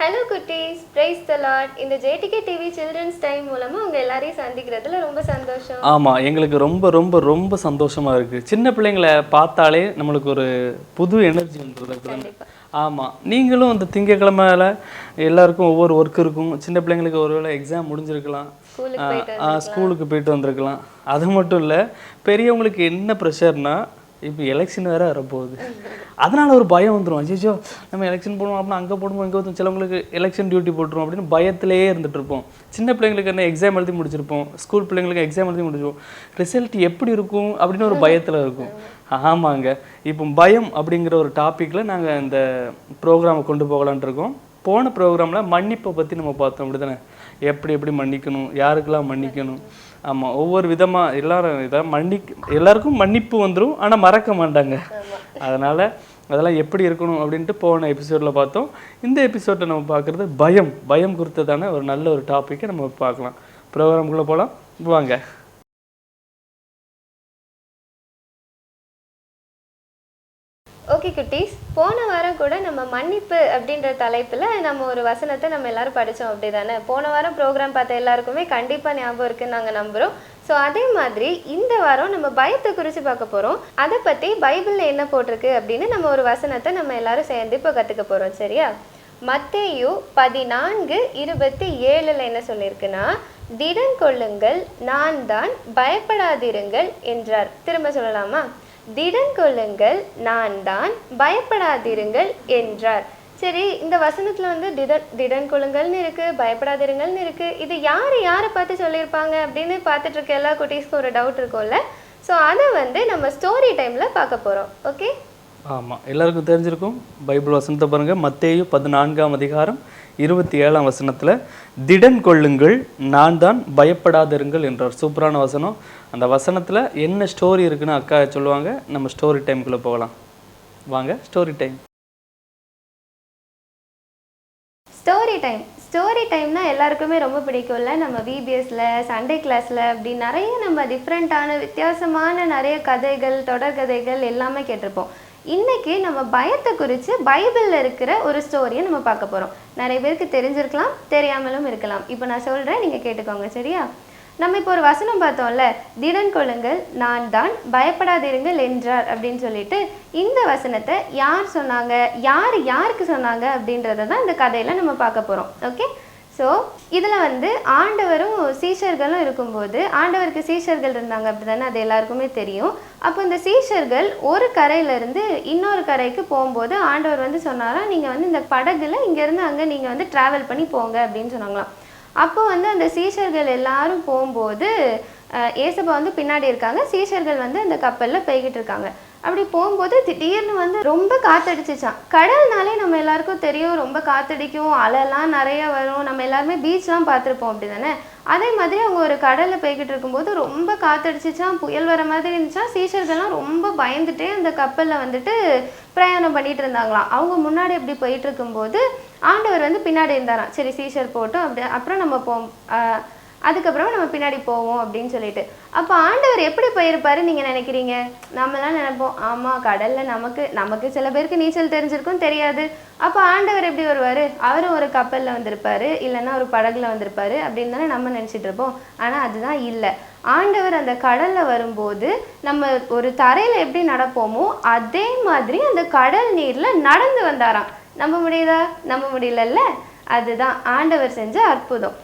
Hello குட்டீஸ், praise the Lord. இந்த JDK TV children's time மூலமா உங்க எல்லாரையும் சந்திக்கிறதுல ரொம்ப சந்தோஷம். ஆமாம், எங்களுக்கு ரொம்ப ரொம்ப ரொம்ப சந்தோஷமாக இருக்குது. சின்ன பிள்ளைங்களை பார்த்தாலே நம்மளுக்கு ஒரு புது எனர்ஜி வந்துடுது. ஆமாம், நீங்களும் இந்த திங்கக்கிழமையில எல்லாருக்கும் ஒவ்வொரு ஒர்க் இருக்கும். சின்ன பிள்ளைங்களுக்கு ஒருவேளை எக்ஸாம் முடிஞ்சிருக்கலாம், ஸ்கூலுக்கு போயிட்டு வந்திருக்கலாம். அது மட்டும் இல்லை, பெரியவங்களுக்கு என்ன ப்ரெஷர்னா இப்போ எலெக்ஷன் வேறு வரப்போகுது. அதனால் ஒரு பயம் வந்துடும். அஜிச்சோ நம்ம எலெக்ஷன் போடுவோம் அப்படின்னா அங்கே போடுவோம் இங்கே வந்து சிலவங்களுக்கு எலெக்ஷன் டியூட்டி போட்டுருவோம் அப்படின்னு பயத்திலே இருந்துகிட்டு இருப்போம். சின்ன பிள்ளைங்களுக்கு என்ன எக்ஸாம் எழுதி முடிச்சிருப்போம், ஸ்கூல் பிள்ளைங்களுக்கு எக்ஸாம் எழுதி முடிச்சிருப்போம், ரிசல்ட் எப்படி இருக்கும் அப்படின்னு ஒரு பயத்தில் இருக்கும். ஆமாங்க, இப்போ பயம் அப்படிங்கிற ஒரு டாப்பிக்கில் நாங்கள் இந்த ப்ரோக்ராமை கொண்டு போகலான்ட்டு இருக்கோம். போன ப்ரோக்ராமில் மன்னிப்பை பற்றி நம்ம பார்த்தோம், அப்படி தானே? எப்படி மன்னிக்கணும், யாருக்கெல்லாம் மன்னிக்கணும். ஆமாம், ஒவ்வொரு விதமாக எல்லாரும் எல்லாருக்கும் மன்னிப்பு வந்துடும், ஆனால் மறக்க மாட்டாங்க. அதெல்லாம் எப்படி இருக்கணும் அப்படின்ட்டு போன எபிசோடில் பார்த்தோம். இந்த எபிசோட்டை நம்ம பார்க்குறது பயம் குறித்ததான ஒரு நல்ல ஒரு டாப்பிக்கை நம்ம பார்க்கலாம். ப்ரோக்ராமுக்குள்ளே போகலாம் வாங்க. ஓகே குட்டீஸ், போன வாரம் கூட நம்ம மன்னிப்பு அப்படின்ற தலைப்பில் நம்ம ஒரு வசனத்தை நம்ம எல்லாரும் படித்தோம், அப்படி தானே? போன வாரம் ப்ரோக்ராம் பார்த்த எல்லாருக்குமே கண்டிப்பாக ஞாபகம் இருக்குன்னு நாங்கள் நம்புகிறோம். ஸோ அதே மாதிரி இந்த வாரம் நம்ம பயத்தை குறித்து பார்க்க போகிறோம். அதை பற்றி பைபிளில் என்ன போட்டிருக்கு அப்படின்னு நம்ம ஒரு வசனத்தை நம்ம எல்லாரும் சேர்ந்து இப்போ கற்றுக்க போகிறோம், சரியா? மத்தேயு 14:27 என்ன சொல்லியிருக்குன்னா, திடன் கொள்ளுங்கள், நான் தான், பயப்படாதிருங்கள் என்றார். திரும்ப சொல்லலாமா? திடன் கொள்ளுங்கள், நான் தான், பயப்படாதிருங்கள் என்றார். சரி, இந்த வசனத்தில் வந்து திடன் கொள்ளுங்கள்னு இருக்குது, பயப்படாதிருங்கள்னு இருக்குது. இது யாரை பார்த்து சொல்லியிருப்பாங்க அப்படின்னு பார்த்துட்டு இருக்க எல்லா குட்டீஸ்க்கும் ஒரு டவுட் இருக்கும்ல. ஸோ அதை வந்து நம்ம ஸ்டோரி டைமில் பார்க்க போகிறோம். ஓகே, ஆமாம், எல்லாருக்கும் தெரிஞ்சிருக்கும். பைபிள் வசனத்தை பாருங்கள். மத்தேயு 14:27 திடன் கொள்ளுங்கள், நான் தான், பயப்படாதிருங்கள் என்றார். சூப்பரான வசனம். அந்த வசனத்தில் என்ன ஸ்டோரி இருக்குன்னு அக்கா சொல்லுவாங்க. நம்ம ஸ்டோரி டைமுக்குள்ளே போகலாம் வாங்க. ஸ்டோரி டைம்னா எல்லாருக்குமே ரொம்ப பிடிக்கும்ல. நம்ம விபிஎஸ்ல, சண்டே கிளாஸில் அப்படி நிறைய நம்ம டிஃப்ரெண்ட்டான வித்தியாசமான நிறைய கதைகள், தொடர்கதைகள் எல்லாமே கேட்டிருப்போம். இன்றைக்கி நம்ம பயத்தை குறித்து பைபிளில் இருக்கிற ஒரு ஸ்டோரியை நம்ம பார்க்க போகிறோம். நிறைய பேருக்கு தெரிஞ்சிருக்கலாம், தெரியாமலும் இருக்கலாம். இப்போ நான் சொல்கிறேன், நீங்கள் கேட்டுக்கோங்க, சரியா? நம்ம இப்போ ஒரு வசனம் பார்த்தோம்ல, திடன் கொள்ளுங்கள், நான் தான், பயப்படாதிருங்கள் என்றார் அப்படின்னு சொல்லிட்டு, இந்த வசனத்தை யார் சொன்னாங்க, யாருக்கு சொன்னாங்க அப்படின்றத தான் இந்த கதையில் நம்ம பார்க்க போகிறோம். ஓகே, ஸோ இதில் வந்து ஆண்டவரும் சீஷர்களும் இருக்கும்போது, ஆண்டவருக்கு சீஷர்கள் இருந்தாங்க அப்படி தானே, அது எல்லாருக்குமே தெரியும். அப்போ இந்த சீஷர்கள் ஒரு கரையிலேருந்து இன்னொரு கரைக்கு போகும்போது ஆண்டவர் வந்து சொன்னாராம், நீங்கள் வந்து இந்த படகுல இங்கேருந்து அங்கே நீங்கள் வந்து ட்ராவல் பண்ணி போங்க அப்படின்னு சொன்னாங்களாம். அப்போ வந்து அந்த சீஷர்கள் எல்லாரும் போகும்போது ஏசப்பா வந்து பின்னாடி இருக்காங்க, சீஷர்கள் வந்து அந்த கப்பலில் போய்கிட்டு இருக்காங்க. அப்படி போகும்போது திடீர்னு வந்து ரொம்ப காற்றடிச்சிச்சான். கடல்னாலே நம்ம எல்லாருக்கும் தெரியும், ரொம்ப காற்றடிக்கும், அலைலாம் நிறைய வரும். நம்ம எல்லாருமே பீச்லாம் பார்த்துருப்போம், அப்படி தானே? அதே மாதிரி அவங்க ஒரு கடலில் போய்கிட்டு இருக்கும்போது ரொம்ப காற்றடிச்சிச்சான், புயல் வர மாதிரி இருந்துச்சா. சீஷர்கள்லாம் ரொம்ப பயந்துட்டே அந்த கப்பலில் வந்துட்டு பிரயாணம் பண்ணிட்டு இருந்தாங்களாம். அவங்க முன்னாடி எப்படி போயிட்டு இருக்கும்போது ஆண்டவர் வந்து பின்னாடி இருந்தாராம். சரி, சீஷர் போட்டோம், அப்படி அப்புறம் நம்ம அதுக்கப்புறமா நம்ம பின்னாடி போவோம் அப்படின்னு சொல்லிட்டு. அப்போ ஆண்டவர் எப்படி போயிருப்பாரு நீங்கள் நினைக்கிறீங்க? நம்மலாம் நினைப்போம், ஆமாம் கடலில் நமக்கு சில பேருக்கு நீச்சல் தெரிஞ்சிருக்கும், தெரியாது. அப்போ ஆண்டவர் எப்படி வருவார்? அவரும் ஒரு கப்பலில் வந்திருப்பாரு, இல்லைன்னா ஒரு படகுல வந்திருப்பாரு அப்படின்னு தானே நம்ம நினச்சிட்டு இருப்போம். ஆனால் அதுதான் இல்லை. ஆண்டவர் அந்த கடலில் வரும்போது நம்ம ஒரு தரையில் எப்படி நடப்போமோ அதே மாதிரி அந்த கடல் நீரில் நடந்து வந்தாராம். நம்ப முடியலல்ல? அதுதான் ஆண்டவர் செஞ்ச அற்புதம்.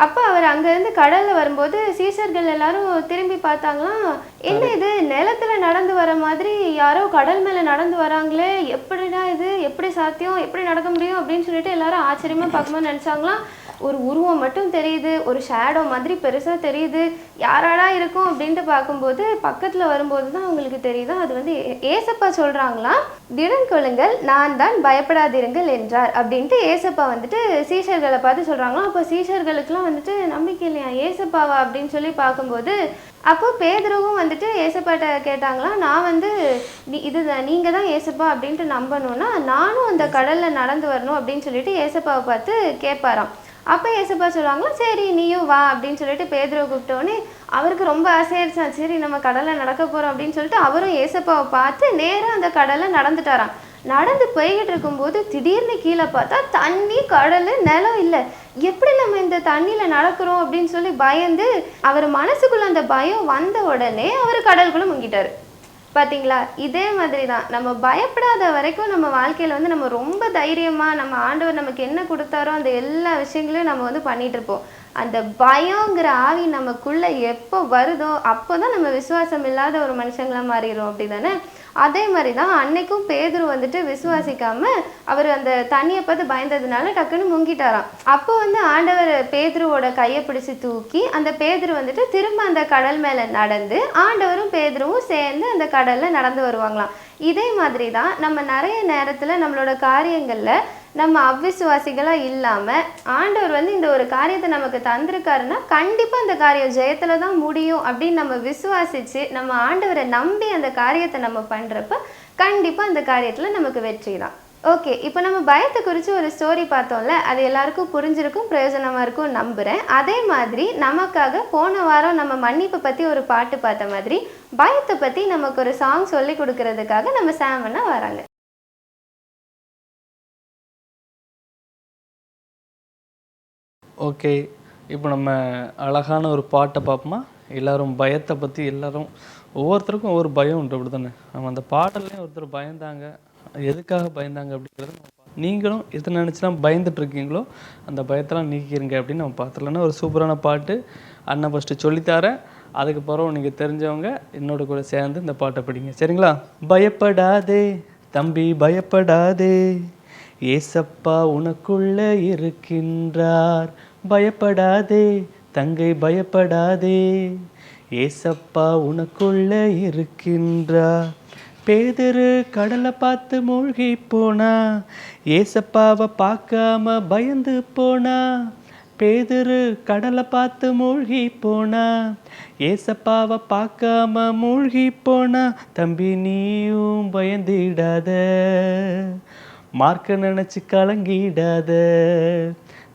அப்போ அவர் அங்கேருந்து கடலில் வரும்போது சீஷர்கள் எல்லாரும் திரும்பி பார்த்தாங்களாம், என்ன இது நிலத்தில் நடந்து வர மாதிரி யாரோ கடல் மேலே நடந்து வராங்களே, எப்படிடா இது, எப்படி சாத்தியம், எப்படி நடக்க முடியும் அப்படின்னு சொல்லிட்டு எல்லாரும் ஆச்சரியமாக பார்க்கும்போது நினச்சாங்களாம், ஒரு உருவம் மட்டும் தெரியுது, ஒரு ஷேடோ மாதிரி பெருசாக தெரியுது, யாராடா இருக்கும் அப்படின்ட்டு பார்க்கும்போது பக்கத்தில் வரும்போது தான் அவங்களுக்கு தெரியுது அது வந்து ஏசப்பா சொல்கிறாங்களாம், திடன் கொள்ளுங்கள், நான் தான், பயப்படாதிருங்கள் என்றார் அப்படின்ட்டு ஏசப்பா வந்துட்டு சீஷர்களை பார்த்து சொல்கிறாங்களாம். அப்போ சீஷர்களுக்கெல்லாம் வந்துட்டு நம்பிக்கை இல்லையா, ஏசப்பாவா அப்படின்னு சொல்லி பார்க்கும்போது அப்போ பேதுருவும் வந்துட்டு ஏசப்பாட்ட கேட்டாங்களாம், நான் வந்து நீங்கள் தான் ஏசப்பா அப்படின்ட்டு நம்பணும்னா நானும் அந்த கடலில் நடந்து வரணும் அப்படின்னு சொல்லிட்டு ஏசப்பாவை பார்த்து கேட்பாராம். அப்போ ஏசப்பா சொல்லுவாங்களா, சரி நீயும் வா அப்படின்னு சொல்லிட்டு பேதுருவை கூப்பிட்டோன்னே அவருக்கு ரொம்ப ஆசையாயிருச்சான். சரி நம்ம கடலில் நடக்க போகிறோம் அப்படின்னு சொல்லிட்டு அவரும் ஏசப்பாவை பார்த்து நேராக அந்த கடலில் நடந்துட்டாராம். நடந்து போய்கிட்டு இருக்கும்போது திடீர்னு கீழே பார்த்தா தண்ணி, கடல், நிலம் இல்லை. எப்படி நம்ம இந்த தண்ணியில் நடக்கிறோம் அப்படின்னு சொல்லி பயந்து அவர் மனசுக்குள்ள அந்த பயம் வந்த உடனே அவர் கடலுக்குள்ளே முங்கிட்டார். பார்த்தீங்களா? இதே மாதிரி தான் நம்ம பயப்படாத வரைக்கும் நம்ம வாழ்க்கையில் வந்து நம்ம ரொம்ப தைரியமாக நம்ம ஆண்டவர் நமக்கு என்ன கொடுத்தாரோ அந்த எல்லா விஷயங்களையும் நம்ம வந்து பண்ணிகிட்டு இருப்போம். அந்த பயங்கிற ஆவி நமக்குள்ளே எப்போ வருதோ அப்போ தான் நம்ம விசுவாசம் இல்லாத ஒரு மனுஷங்களாக மாறிடும். அப்படி தானே? அதே மாதிரி தான் அன்னைக்கும் பேதுரு வந்துட்டு விசுவாசிக்காமல் அவர் அந்த தண்ணியை பார்த்து பயந்ததுனால டக்குன்னு முங்கிட்டாராம். அப்போ வந்து ஆண்டவர் பேதுருவோட கையை பிடிச்சி தூக்கி அந்த பேதுரு வந்துட்டு திரும்ப அந்த கடல் மேலே நடந்து ஆண்டவரும் பேதுருவும் சேர்ந்து அந்த கடலில் நடந்து வருவாங்களாம். இதே மாதிரி தான் நம்ம நிறைய நேரத்தில் நம்மளோட காரியங்களில் நம்ம அவ்விசுவாசிகளாக இல்லாமல் ஆண்டவர் வந்து இந்த ஒரு காரியத்தை நமக்கு தந்திருக்காருன்னா கண்டிப்பாக அந்த காரியம் ஜெயத்தில் தான் முடியும் அப்படின்னு நம்ம விசுவாசித்து நம்ம ஆண்டவரை நம்பி அந்த காரியத்தை நம்ம பண்ணுறப்ப கண்டிப்பாக அந்த காரியத்தில் நமக்கு வெற்றி தான். ஓகே, இப்போ நம்ம பயத்தை குறித்து ஒரு ஸ்டோரி பார்த்தோம்ல, அது எல்லாருக்கும் புரிஞ்சிருக்கும், பிரயோஜனமாக இருக்கும் நம்புகிறேன். அதே மாதிரி நமக்காக போன வாரம் நம்ம மன்னிப்பை பற்றி ஒரு பாட்டு பார்த்த மாதிரி பயத்தை பற்றி நமக்கு ஒரு சாங் சொல்லி கொடுக்கறதுக்காக நம்ம சாம் அண்ணா வராங்க. ஓகே, இப்போ நம்ம அழகான ஒரு பாட்டை பார்ப்போமா? எல்லாரும் பயத்தை பற்றி எல்லாரும் ஒவ்வொருத்தருக்கும் ஒவ்வொரு பயம் உண்டு, அப்படி தானே? நம்ம அந்த பாடல்லையும் ஒருத்தர் பயந்தாங்க, எதுக்காக பயந்தாங்க அப்படிங்கிறது நீங்களும் எது நினச்சிலாம் பயந்துட்டு இருக்கீங்களோ அந்த பயத்தெல்லாம் நீக்கிருங்க அப்படின்னு நம்ம பார்த்துடலான்னா ஒரு சூப்பரான பாட்டு அண்ணன் ஃபஸ்ட்டு சொல்லித்தரேன். அதுக்கப்புறம் நீங்கள் தெரிஞ்சவங்க என்னோட கூட சேர்ந்து இந்த பாட்டை படிங்க, சரிங்களா? பயப்படாதே தம்பி பயப்படாதே, ஏசப்பா உனக்குள்ள இருக்கின்றார். பயப்படாதே தங்கை பயப்படாதே, ஏசப்பா உனக்குள்ள இருக்கின்றார். பேதுரு கடலை பார்த்து மூழ்கி போனா, ஏசப்பாவை பார்க்காம பயந்து போனா. பேதுரு கடலை பார்த்து மூழ்கி போனா, ஏசப்பாவை பார்க்காம மூழ்கி போனா. தம்பி நீயும் பயந்திடாத, மார்க்க நினச்சி கலங்கிடாத.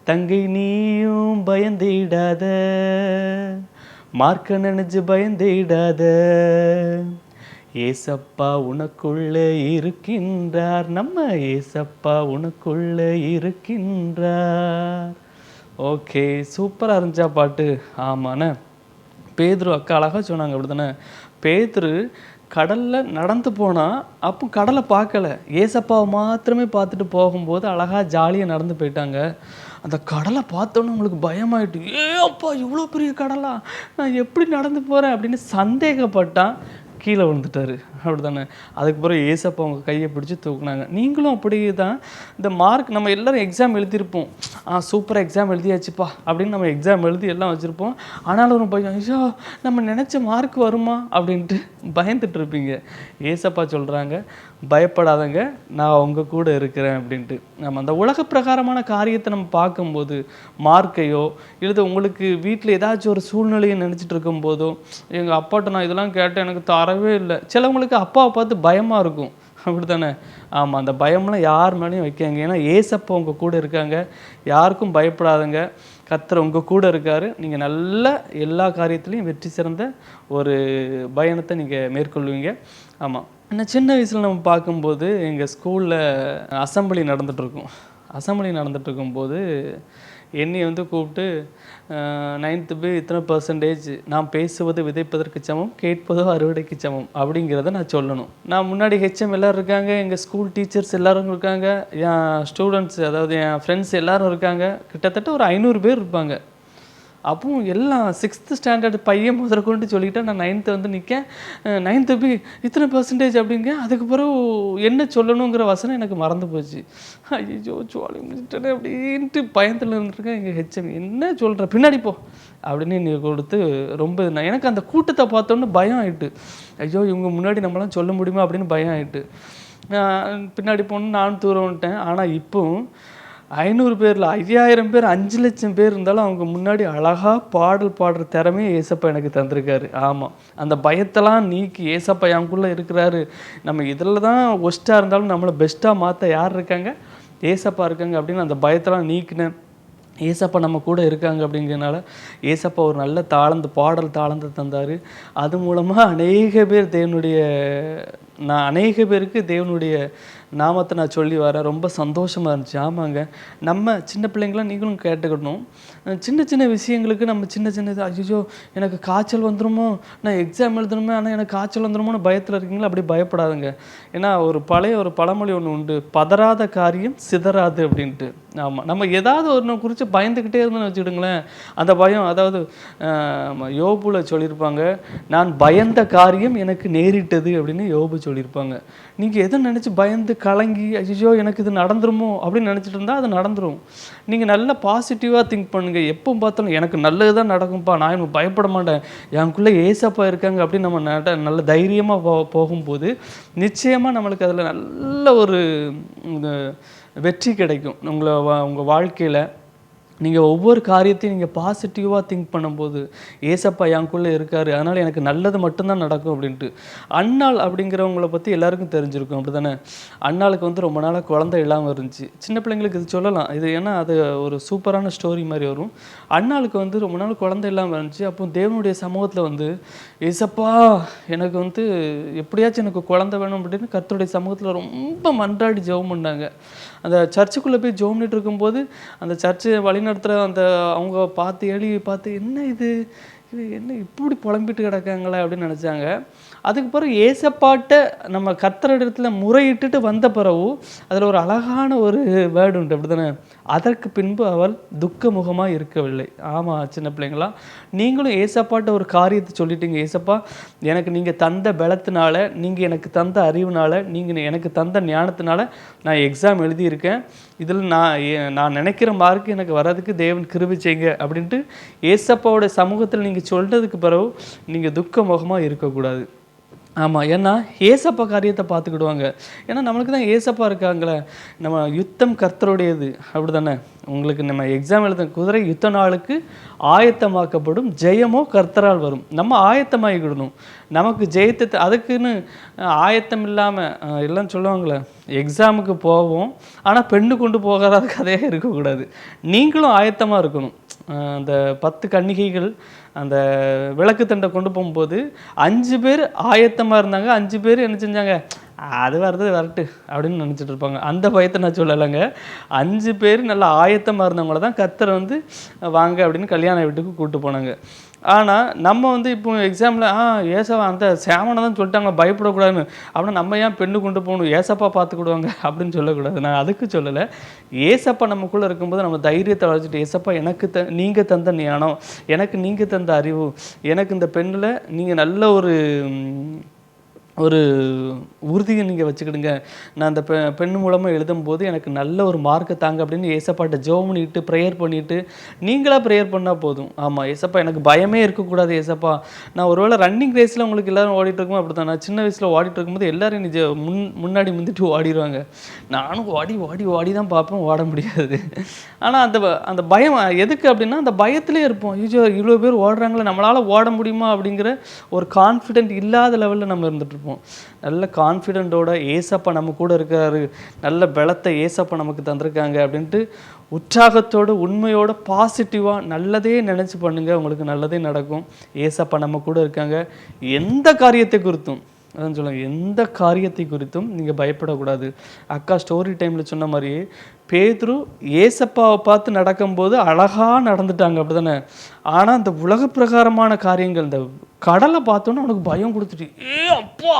தங்கை நீயும் பயந்திடாத, மார்க்க நினச்சி பயந்திடாத. ஏசப்பா உனக்குள்ள இருக்கின்றார், நம்ம ஏசப்பா உனக்குள்ள இருக்கின்றார். ஓகே, சூப்பராக இருந்துச்சா பாட்டு? ஆமாண்ணே. பேதுரு அக்கா அழகாக சொன்னாங்க, அப்படி தானே? பேதுரு கடலில் நடந்து போனால் அப்போ கடலை பார்க்கல, ஏசப்பாவை மாத்திரமே பார்த்துட்டு போகும்போது அழகாக ஜாலியாக நடந்து போயிட்டாங்க. அந்த கடலை பார்த்தோன்னே உங்களுக்கு பயமாயிட்டு, அப்பா இவ்வளோ பெரிய கடலா, நான் எப்படி நடந்து போகிறேன் அப்படின்னு சந்தேகப்பட்டான். கீழே விழுந்துட்டாரு, அப்படி தானே? அதுக்கப்புறம் ஏசப்பா அவங்க கையை பிடிச்சி தூக்குனாங்க. நீங்களும் அப்படி தான். இந்த மார்க் நம்ம எல்லோரும் எக்ஸாம் எழுதியிருப்போம், சூப்பராக எக்ஸாம் எழுதியாச்சுப்பா அப்படின்னு நம்ம எக்ஸாம் எழுதி எல்லாம் வச்சுருப்போம். ஆனாலும் ஒரு பயம், ஐயோ நம்ம நினச்ச மார்க் வருமா அப்படின்ட்டு பயந்துட்டு இருப்பீங்க. ஏசப்பா சொல்கிறாங்க, பயப்படாதங்க, நான் உங்கள் கூட இருக்கிறேன் அப்படின்ட்டு. நம்ம அந்த உலக பிரகாரமான காரியத்தை நம்ம பார்க்கும்போது, மார்க்கையோ இல்லை உங்களுக்கு வீட்டில் ஏதாச்சும் ஒரு சூழ்நிலையை நினச்சிட்டு இருக்கும்போதோ, எங்கள் அப்பாட்ட நான் இதெல்லாம் கேட்டேன் எனக்கு தரவே இல்லை. சிலவங்களுக்கு அப்பாவை பார்த்து பயமாக இருக்கும், அப்படி தானே? ஆமாம், அந்த பயம்லாம் யார் மேலேயும் வைக்காங்க. ஏன்னா ஏசப்பா உங்கள் கூட இருக்காங்க. யாருக்கும் பயப்படாதங்க, கர்த்தர் உங்கள் கூட இருக்கார். நீங்கள் நல்ல எல்லா காரியத்துலேயும் வெற்றி சிறந்த ஒரு பயணத்தை நீங்கள் மேற்கொள்வீங்க. ஆமாம், இன்னும் சின்ன வயசில் நம்ம பார்க்கும்போது எங்கள் ஸ்கூலில் அசம்பிளி நடந்துகிட்ருக்கும். அசம்பிளி நடந்துகிட்ருக்கும்போது என்னை வந்து கூப்பிட்டு 9th பி இத்தனை % நான் பேசுவது விதைப்பதற்கு சமம், கேட்பதோ அறுவடைக்கு சமம் அப்படிங்கிறத நான் சொல்லணும். நான் முன்னாடி ஹெச்எம் எல்லோரும் இருக்காங்க, எங்கள் ஸ்கூல் டீச்சர்ஸ் எல்லோரும் இருக்காங்க, என் ஸ்டூடெண்ட்ஸ் அதாவது என் ஃப்ரெண்ட்ஸ் எல்லோரும் இருக்காங்க. கிட்டத்தட்ட ஒரு 500 பேர் இருப்பாங்க. அப்பவும் எல்லாம் 6th ஸ்டாண்டர்ட் பையன் முதல்ல கொண்டு சொல்லிக்கிட்டேன். நான் 9th வந்து நிற்கேன், 9th பி இத்தனை % அப்படிங்க. அதுக்கு பிறகு என்ன சொல்லணுங்கிற வசனம் எனக்கு மறந்து போச்சு. ஐயோ சொல்லி முடிச்சிட்டேன் அப்படின்ட்டு பயத்தில் இருந்துருக்கேன். எங்கள் ஹெச்எம் என்ன சொல்கிற பின்னாடி போ அப்படின்னு நீ கொடுத்து ரொம்ப எனக்கு அந்த கூட்டத்தை பார்த்தோன்னு பயம் ஆகிட்டு, ஐயோ இவங்க முன்னாடி நம்மளாம் சொல்ல முடியுமா அப்படின்னு பயம் ஆகிட்டு பின்னாடி போகணுன்னு நானும் தூரம் வந்துட்டேன். ஆனால் இப்போவும் 500 பேரில் 5000 பேர் 5 லட்சம் பேர் இருந்தாலும் அவங்க முன்னாடி அழகாக பாடல் பாடுற திறமையை ஏசப்பா எனக்கு தந்திருக்காரு. ஆமாம், அந்த பயத்தெல்லாம் நீக்கி ஏசப்பா எனக்குள்ளே இருக்கிறாரு. நம்ம இதில் தான் ஒஸ்ட்டாக இருந்தாலும் நம்மளை பெஸ்ட்டாக மாற்ற யார் இருக்காங்க? ஏசப்பா இருக்காங்க அப்படின்னு அந்த பயத்தெல்லாம் நீக்கினேன். ஏசப்பா நம்ம கூட இருக்காங்க அப்படிங்கிறதுனால ஏசப்பா ஒரு நல்ல பாடல் தாளந்து தந்தார். அது மூலமாக அநேக பேருக்கு தேவனுடைய நாமத்தை நான் சொல்லி வரேன். ரொம்ப சந்தோஷமாக இருந்துச்சு. ஆமாங்க, நம்ம சின்ன பிள்ளைங்களாம் நீங்களும் கேட்டுக்கணும். சின்ன சின்ன விஷயங்களுக்கு நம்ம சின்ன சின்னது ஐயோ எனக்கு காய்ச்சல் வந்துடுமோ, நான் எக்ஸாம் எழுதணுமே ஆனால் எனக்கு காய்ச்சல் வந்துடுமோன்னு பயத்தில் இருக்கீங்களா? அப்படி பயப்படாதுங்க. ஏன்னா ஒரு பழமொழி ஒன்று உண்டு, பதறாத காரியம் சிதறாது அப்படின்ட்டு. ஆமாம், நம்ம ஏதாவது ஒன்று குறித்து பயந்துக்கிட்டே இருந்தோம்னு வச்சுக்கிடுங்களேன், அந்த பயம் அதாவது யோபுல சொல்லியிருப்பாங்க, நான் பயந்த காரியம் எனக்கு நேரிட்டது அப்படின்னு யோபு சொல்லியிருப்பாங்க. நீங்கள் எதை நினச்சி பயந்து கலங்கி ஐயோ எனக்கு இது நடந்துருமோ அப்படின்னு நினச்சிட்டு இருந்தால் அது நடந்துடும். நீங்கள் நல்லா பாசிட்டிவாக திங்க் பண்ணுங்கள். எப்போ பார்த்தாலும் எனக்கு நல்லது தான் நடக்கும்ப்பா, நான் எனக்கு பயப்பட மாட்டேன், எனக்குள்ளே ஏசப்பா இருக்காங்க அப்படின்னு நம்ம நல்ல தைரியமாக போகும்போது நிச்சயமாக நம்மளுக்கு அதில் நல்ல ஒரு வெற்றி கிடைக்கும். உங்கள் வாழ்க்கையில் நீங்கள் ஒவ்வொரு காரியத்தையும் நீங்கள் பாசிட்டிவாக திங்க் பண்ணும்போது ஏசப்பா எனக்குள்ளே இருக்கார், அதனால் எனக்கு நல்லது மட்டும்தான் நடக்கும் அப்படின்ட்டு. அன்னாள் அப்படிங்கிறவங்கள பற்றி எல்லாருக்கும் தெரிஞ்சிருக்கும், அப்படி தானே? அன்னாளுக்கு வந்து ரொம்ப நாளாக குழந்தை இல்லாமல் இருந்துச்சு. சின்ன பிள்ளைங்களுக்கு இது சொல்லலாம், இது ஏன்னா அது ஒரு சூப்பரான ஸ்டோரி மாதிரி வரும். அன்னாளுக்கு வந்து ரொம்ப நாள் குழந்தை இல்லாமல் இருந்துச்சு. அப்போ தேவனுடைய சமூகத்தில் வந்து ஏசப்பா எனக்கு வந்து எப்படியாச்சும் எனக்கு குழந்தை வேணும் அப்படின்னு கர்த்தருடைய சமூகத்தில் ரொம்ப மன்றாடி ஜெபம் பண்ணாங்க. அந்த சர்ச்சுக்குள்ளே போய் ஜெபம் பண்ணிட்டு இருக்கும்போது அந்த சர்ச்சு வழிநடத்துகிற அந்த அவங்க பார்த்து என்ன இது என்ன இப்படி புலம்பிட்டு கிடக்காங்களே அப்படின்னு நினச்சாங்க. அதுக்கு பிறகு ஏசப்பாட்ட நம்ம கர்த்தரிடத்துல முறையிட்டுட்டு வந்த பிறகு அதில் ஒரு அழகான ஒரு வேர்டு உண்டு, அப்படி தானே? அதற்கு பின்பு அவள் துக்க முகமாக இருக்கவில்லை. ஆமாம் சின்ன பிள்ளைங்களா, நீங்களும் ஏசப்பாட்ட ஒரு காரியத்தை சொல்லிட்டீங்க, ஏசப்பா எனக்கு நீங்கள் தந்த பலத்தினால, நீங்கள் எனக்கு தந்த அறிவுனால, நீங்கள் எனக்கு தந்த ஞானத்தினால நான் எக்ஸாம் எழுதியிருக்கேன், இதில் நான் நினைக்கிற மார்க் எனக்கு வர்றதுக்கு தேவன் கிருபை செய்யுங்க அப்படின்ட்டு ஏசப்பாவோட சமூகத்தில் நீங்கள் சொல்கிறதுக்கு பிறகு நீங்கள் துக்க முகமாக இருக்கக்கூடாது. ஆமாம், ஏன்னா ஏசப்பா காரியத்தை பார்த்துக்கிடுவாங்க. ஏன்னா நம்மளுக்கு தான் ஏசப்பா இருக்காங்களே. நம்ம யுத்தம் கர்த்தருடையது, அப்படி தானே? உங்களுக்கு நம்ம எக்ஸாம் எழுத குதிரை யுத்த நாளுக்கு ஆயத்தமாக்கப்படும், ஜெயமோ கர்த்தரால் வரும். நம்ம ஆயத்தமாகிக்கிடணும். நமக்கு ஜெயத்தை அதுக்குன்னு ஆயத்தம் இல்லாமல் எல்லாம் சொல்லுவாங்களே, எக்ஸாமுக்கு போவோம் ஆனால் பெண்ணு கொண்டு போகாத கதையே இருக்கக்கூடாது. நீங்களும் ஆயத்தமாக இருக்கணும். அந்த 10 கன்னிகைகள் அந்த விளக்கு தண்டை கொண்டு போகும்போது 5 பேர் ஆயத்தமாக இருந்தாங்க, 5 பேர் என்ன செஞ்சாங்க, அது வரட்டு அப்படின்னு நினச்சிட்டு இருப்பாங்க. அந்த பயத்தை நான் சொல்லலைங்க. 5 பேர் நல்லா ஆயத்தமாக இருந்தவங்கள தான் கர்த்தர் வந்து வாங்க அப்படின்னு கல்யாண வீட்டுக்கு கூப்பிட்டு போனாங்க. ஆனால் நம்ம வந்து இப்போ எக்ஸாமில் ஏசப்பா அந்த சேமனை தான் சொல்லிட்டாங்க பயப்படக்கூடாதுன்னு, அப்படின்னா நம்ம ஏன் பெண்ணு கொண்டு போகணும், ஏசப்பா பார்த்துக்கிடுவாங்க அப்படின்னு சொல்லக்கூடாது. நான் அதுக்கு சொல்லலை. ஏசப்பா நமக்குள்ளே இருக்கும்போது நம்ம தைரியத்தை வளர்ச்சிட்டு, ஏசப்பா எனக்கு நீங்கள் தந்த ஞானம், எனக்கு நீங்கள் தந்த அறிவு, எனக்கு இந்த பெண்ணில் நீங்கள் நல்ல ஒரு உறுதியை நீங்கள் வச்சுக்கிடுங்க, நான் அந்த பெண் மூலமாக எழுதும்போது எனக்கு நல்ல ஒரு மார்க்கை தாங்க அப்படின்னு ஏசப்பாட்ட ஜெபம் பண்ணிட்டு ப்ரேயர் பண்ணிவிட்டு நீங்களாக ப்ரேயர் பண்ணால் போதும். ஆமாம், ஏசப்பா எனக்கு பயமே இருக்கக்கூடாது, ஏசப்பா நான் ஒருவேளை ரன்னிங் ரேஸில் உங்களுக்கு எல்லோரும் ஓடிட்டு இருக்கும்போது அப்படி தான், நான் சின்ன வயசில் ஓடிட்டு இருக்கும்போது எல்லோரும் முன்னாடி முந்திட்டு ஓடிடுவாங்க. நானும் ஓடி தான் பார்ப்பேன், ஓட முடியாது. ஆனால் அந்த பயம் எதுக்கு அப்படின்னா, அந்த பயத்திலே இருப்போம். இவ்வளோ பேர் ஓடுறாங்களே, நம்மளால் ஓட முடியுமா அப்படிங்கிற ஒரு கான்ஃபிடென்ட் இல்லாத லெவலில் நம்ம இருந்துகிட்ருப்போம். நல்ல கான்ஃபிடென்ட்டோட ஏசப்பா நம்ம கூட இருக்கிறாரு, நல்ல பலத்தை ஏசப்பா நமக்கு தந்திருக்காங்க அப்படின்ட்டு உற்சாகத்தோடு உண்மையோட பாசிட்டிவாக நல்லதே நினச்சி பண்ணுங்கள், உங்களுக்கு நல்லதே நடக்கும். ஏசப்பா நம்ம கூட இருக்காங்க. எந்த காரியத்தை குறித்தும் அதான் சொல்லுவாங்க, எந்த காரியத்தை குறித்தும் நீங்கள் பயப்படக்கூடாது. அக்கா ஸ்டோரி டைமில் சொன்ன மாதிரியே பேதுரு ஏசப்பாவை பார்த்து நடக்கும்போது அழகாக நடந்துட்டாங்க, அப்படி தானே? ஆனால் அந்த உலக பிரகாரமான காரியங்கள், இந்த கடலை பார்த்தோன்னே அவனுக்கு பயம் கொடுத்துட்டு, அப்பா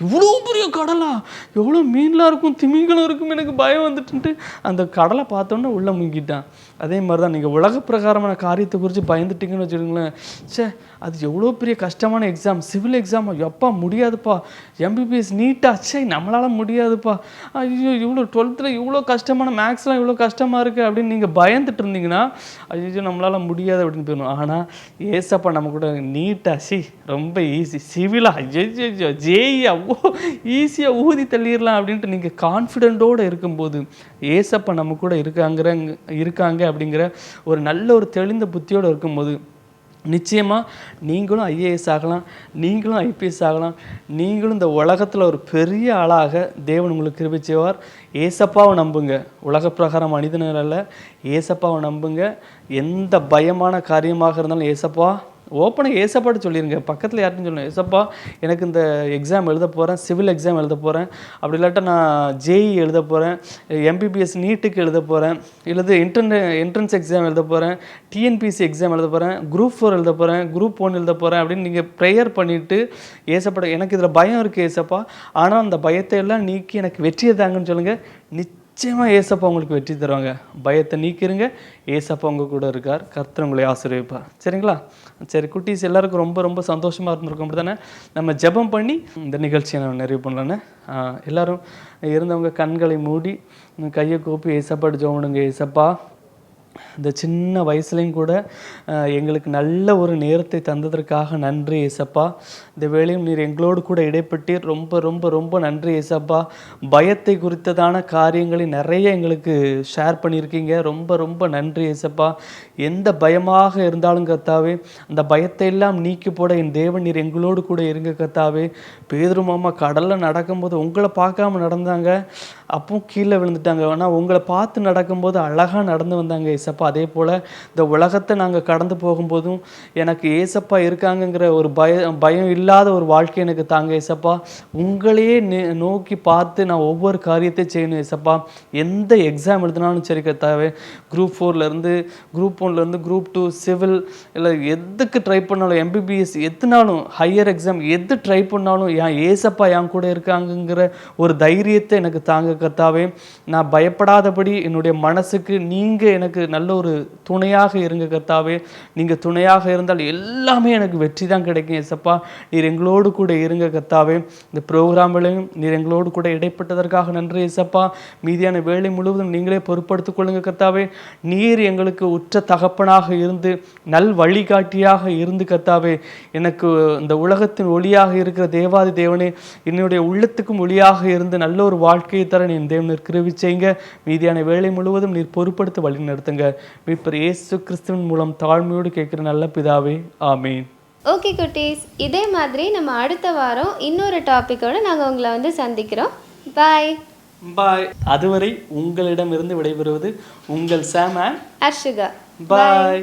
இவ்வளோ பெரிய கடலா, எவ்வளோ மீன்லாம் இருக்கும், திமிங்கலம் இருக்கும், எனக்கு பயம் வந்துட்டு அந்த கடலை பார்த்தோன்னே உள்ளே முங்கிட்டான். அதே மாதிரி தான் நீங்கள் உலக பிரகாரமான காரியத்தை குறித்து பயந்துட்டிங்கன்னு வச்சுக்கோங்களேன், அது எவ்வளோ பெரிய கஷ்டமான எக்ஸாம், சிவில் எக்ஸாம், எப்பா முடியாதுப்பா, எம்பிபிஎஸ் நீட்டாக நம்மளால் முடியாதுப்பா, ஐயோ இவ்வளோ 12th இவ்வளோ கஷ்டமான மேக்ஸ்லாம் இவ்வளோ கஷ்டமாக இருக்குது அப்படின்னு நீங்கள் பயந்துட்டு இருந்தீங்கன்னா ஐயோ நம்மளால் முடியாது அப்படின்னு போயிடணும். ஆனால் ஏசப்பா நம்ம கூட நீட்டாக ரொம்ப ஈஸி, சிவிலாக ஐயோ ஜேஇ அவ்வளோ ஈஸியாக ஊதி தள்ளிடலாம் அப்படின்ட்டு நீங்கள் கான்ஃபிடென்ட்டோடு இருக்கும்போது ஏசப்பா நம்ம கூட இருக்காங்க அப்படிங்கிற ஒரு நல்ல ஒரு தெளிந்த புத்தியோடு இருக்கும்போது நிச்சயமாக நீங்களும் ஐஏஎஸ் ஆகலாம், நீங்களும் ஐபிஎஸ் ஆகலாம், நீங்களும் இந்த உலகத்தில் ஒரு பெரிய ஆளாக தேவன் உங்களுக்கு கிருபை செய்வார். ஏசப்பாவை நம்புங்க, உலக பிரகாரம் மனிதர்கள் அல்ல, ஏசப்பாவை நம்புங்க. எந்த பயமான காரியமாக இருந்தாலும் ஏசப்பா ஓப்பனாக ஏசப்பாட்டு சொல்லிடுங்க. பக்கத்தில் யார்ட்டும் சொல்லணும், ஏசப்பா எனக்கு இந்த எக்ஸாம் எழுத போகிறேன், சிவில் எக்ஸாம் எழுத போகிறேன், அப்படி இல்லாட்டா நான் ஜேஇ எழுத போகிறேன், எம்பிபிஎஸ் நீட்டுக்கு எழுத போகிறேன், இல்லது என்ட்ரன்ஸ் எக்ஸாம் எழுத போகிறேன், டிஎன்பிஎஸ்சி எக்ஸாம் எழுத போகிறேன், குரூப் 4 எழுத போகிறேன், குரூப் 1 எழுத போகிறேன் அப்படின்னு நீங்கள் ப்ரேயர் பண்ணிவிட்டு ஏசப்பட எனக்கு இதில் பயம் இருக்குது ஏசப்பா, ஆனால் அந்த பயத்தை எல்லாம் நீக்கி எனக்கு வெற்றியை தாங்கன்னு சொல்லுங்கள். நிச்சயமாக ஏசப்பா உங்களுக்கு வெற்றி தருவாங்க. பயத்தை நீக்கிருங்க, ஏசப்பா உங்கள் கூட இருக்கார். கர்த்தர் உங்களை ஆசீர்வதிப்பார். சரிங்களா? சரி குட்டீஸ், எல்லாருக்கும் ரொம்ப ரொம்ப சந்தோஷமாக இருந்திருக்கும். அப்படி தானே? நம்ம ஜெபம் பண்ணி இந்த நிகழ்ச்சியை நம்ம நிறைவு பண்ணலான்னு எல்லோரும் இருந்தவங்க கண்களை மூடி கையை கூப்பி ஏசப்பாட்டு ஜெபம் பண்ணுங்க. ஏசப்பா, இந்த சின்ன வயசுலையும் கூட எங்களுக்கு நல்ல ஒரு நேரத்தை தந்ததற்காக நன்றி ஏசப்பா. இந்த வேளையும் நீர் எங்களோடு கூட இடைப்பட்டீர். ரொம்ப ரொம்ப ரொம்ப நன்றி ஏசப்பா. பயத்தை குறித்ததான காரியங்களை நிறைய எங்களுக்கு ஷேர் பண்ணியிருக்கீங்க. ரொம்ப ரொம்ப நன்றி ஏசப்பா. எந்த பயமாக இருந்தாலும் கர்த்தாவே, அந்த பயத்தை எல்லாம் நீக்கி போட என் தேவன் நீர் எங்களோடு கூட இருங்க கர்த்தாவே. பேதுரு மாமா கடலில் நடக்கும்போது உங்களை பார்க்காம நடந்தாங்க, அப்பவும் கீழே விழுந்துட்டாங்க. ஆனால் உங்களை பார்த்து நடக்கும்போது அழகாக நடந்து வந்தாங்க ஏசப்பா. அதே போல் இந்த உலகத்தை நாங்கள் கடந்து போகும்போதும் எனக்கு ஏசப்பா இருக்காங்கங்கிற ஒரு பயம் இல்லாத ஒரு வாழ்க்கை எனக்கு தாங்க ஏசப்பா. உங்களையே நோக்கி பார்த்து நான் ஒவ்வொரு காரியத்தை செய்யணும் ஏசப்பா. எந்த எக்ஸாம் எழுதினாலும் சரி கர்த்தாவே, குரூப் 4லேருந்து குரூப் 1லேருந்து குரூப் 2 சிவில் இல்லை எதுக்கு ட்ரை பண்ணாலும், எம்பிபிஎஸ் எதுனாலும், ஹையர் எக்ஸாம் எது ட்ரை பண்ணாலும் என் ஏசப்பா என் கூட இருக்காங்கங்கிற ஒரு தைரியத்தை எனக்கு தாங்க கர்த்தாவே. நான் பயப்படாதபடி என்னுடைய மனசுக்கு நீங்கள் எனக்கு நல்ல ஒரு துணையாக இருங்க கர்த்தாவே. நீங்கள் துணையாக இருந்தால் எல்லாமே எனக்கு வெற்றி தான் கிடைக்கும் ஏசப்பா. நீர் எங்களோடு கூட இருங்க கர்த்தாவே. இந்த ப்ரோக்ராம்களையும் நீர் எங்களோடு கூட இடைப்பட்டதற்காக நன்றி ஏசப்பா. மீதியான வேலை முழுவதும் நீங்களே பொறுப்படுத்திக் கொள்ளுங்க கர்த்தாவே. நீர் எங்களுக்கு உற்ற தகப்பனாக இருந்து நல் வழிகாட்டியாக இருந்து கர்த்தாவே, எனக்கு இந்த உலகத்தின் ஒளியாக இருக்கிற தேவாதி தேவனே, என்னுடைய உள்ளத்துக்கும் ஒளியாக இருந்து நல்ல ஒரு வாழ்க்கையை தர என் தேவன் கிருபை செய்யுங்க. மீதியான வேலை முழுவதும் நீர் பொறுப்படுத்தி வழி நடத்துங்க. மீட்பர் இயேசு கிறிஸ்துவின் மூலம் தாழ்மையோடு கேட்கிற நல்ல பிதாவே, ஆமீன். ஓகே குட்டீஸ், இதே மாதிரி நம்ம அடுத்த வாரம் இன்னொரு டாப்பிக்கோடு நாங்கள் உங்களை சந்திக்கிறோம். பாய் பாய். அதுவரை உங்களிடமிருந்து விடைபெறுவது உங்கள் சாம் அண்ட் அர்ஷிகா. பாய்.